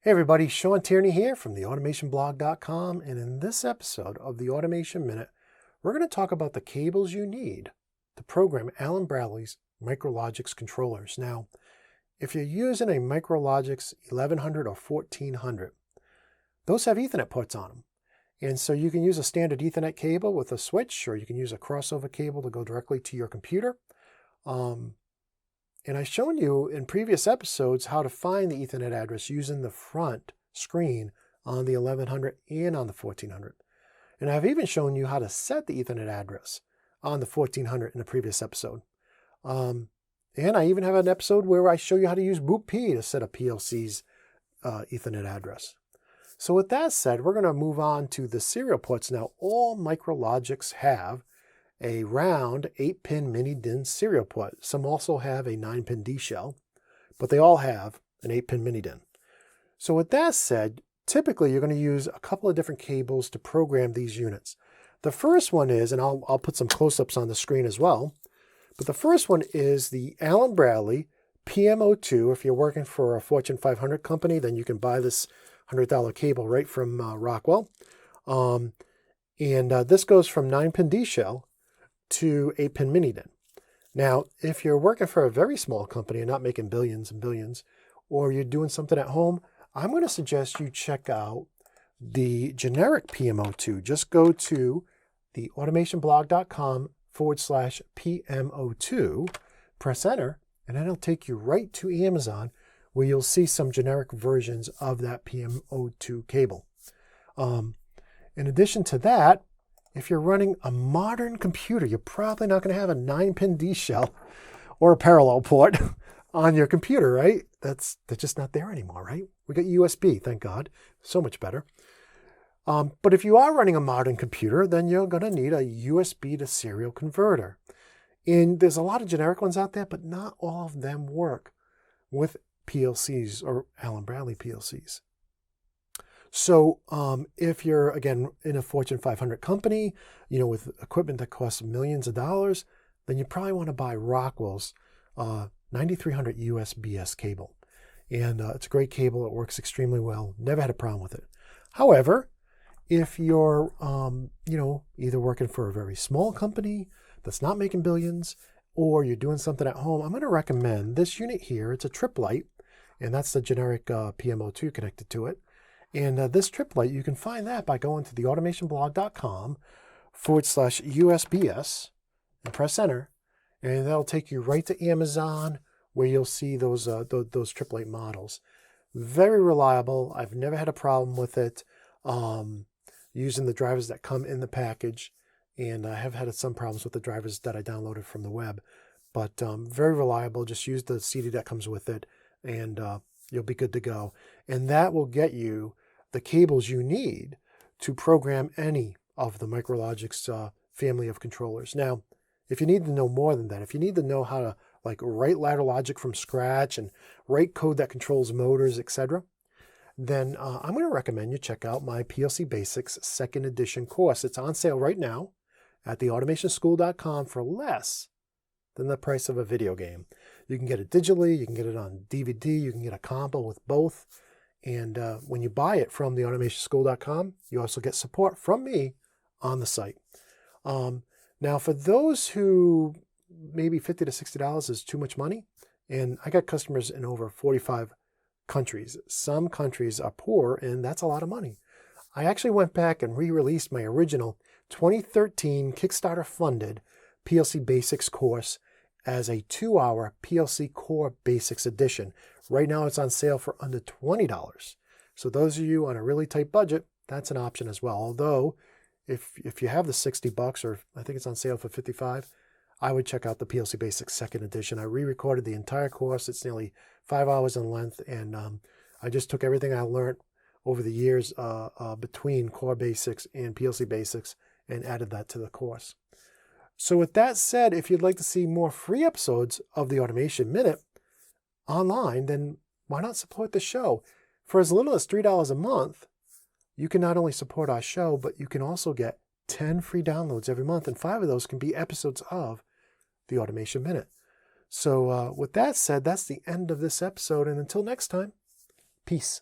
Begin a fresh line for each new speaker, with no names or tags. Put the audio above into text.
Hey everybody, Shawn here from theautomationblog.com, and in this episode of the Automation Minute, we're going to talk about the cables you need to program Allen Bradley's MicroLogix controllers. Now, if you're using a MicroLogix 1100 or 1400, those have Ethernet ports on them. And so you can use a standard Ethernet cable with a switch, or you can use a crossover cable to go directly to your computer. And I've shown you in previous episodes how to find the Ethernet address using the front screen on the 1100 and on the 1400. And I've even shown you how to set the Ethernet address on the 1400 in a previous episode. And I even have an episode where I show you how to use boot P to set a PLC's Ethernet address. So with that said, we're going to move on to the serial ports. Now, all MicroLogix have a round 8-pin mini DIN serial port. Some also have a 9-pin D shell, but they all have an 8-pin mini DIN. So with that said, typically you're going to use a couple of different cables to program these units. The first one is, and I'll put some close-ups on the screen as well, but the first one is the Allen Bradley PM02. If you're working for a Fortune 500 company, then you can buy this $100 cable right from Rockwell. This goes from 9-pin D shell to 8-pin mini DIN. Now, if you're working for a very small company and not making billions and billions, or you're doing something at home, I'm going to suggest you check out the generic PM02. Just go to the automationblog.com/PM02, press enter, and it'll take you right to Amazon, where you'll see some generic versions of that PM02 cable. In addition to that, if you're running a modern computer, you're probably not going to have a 9-pin D shell or a parallel port on your computer, right? They're just not there anymore, right? We got USB, thank God. So much better. But if you are running a modern computer, then you're going to need a USB to serial converter. And there's a lot of generic ones out there, but not all of them work with PLCs or Allen Bradley PLCs. So if you're, again, in a Fortune 500 company, with equipment that costs millions of dollars, then you probably want to buy Rockwell's 9300 USB-S cable. And it's a great cable. It works extremely well. Never had a problem with it. However, if you're, either working for a very small company that's not making billions, or you're doing something at home, I'm going to recommend this unit here. It's a trip light, and that's the generic PM02 connected to it. And this trip light, you can find that by going to the automationblog.com/USBS and press enter. And that'll take you right to Amazon, where you'll see those trip light models. Very reliable. I've never had a problem with it using the drivers that come in the package. And I have had some problems with the drivers that I downloaded from the web. But very reliable. Just use the CD that comes with it, and you'll be good to go. And that will get you the cables you need to program any of the MicroLogix family of controllers. Now, if you need to know more than that, if you need to know how to write ladder logic from scratch and write code that controls motors, etc., then I'm going to recommend you check out my PLC Basics 2nd edition course. It's on sale right now at theautomationschool.com for less than the price of a video game. You can get it digitally, you can get it on DVD, you can get a combo with both. And when you buy it from theautomationschool.com, you also get support from me on the site. Now, for those who maybe $50 to $60 is too much money, and I got customers in over 45 countries. Some countries are poor, and that's a lot of money. I actually went back and re-released my original 2013 Kickstarter-funded PLC Basics course as a 2-hour PLC Core Basics edition. Right now it's on sale for under $20. So those of you on a really tight budget, that's an option as well. Although, if you have the $60, or I think it's on sale for $55, I would check out the PLC Basics 2nd edition. I re-recorded the entire course. It's nearly 5 hours in length, and I just took everything I learned over the years between Core Basics and PLC Basics and added that to the course. So with that said, if you'd like to see more free episodes of the Automation Minute online, then why not support the show? For as little as $3 a month, you can not only support our show, but you can also get 10 free downloads every month, and 5 of those can be episodes of the Automation Minute. So with that said, that's the end of this episode, and until next time, peace.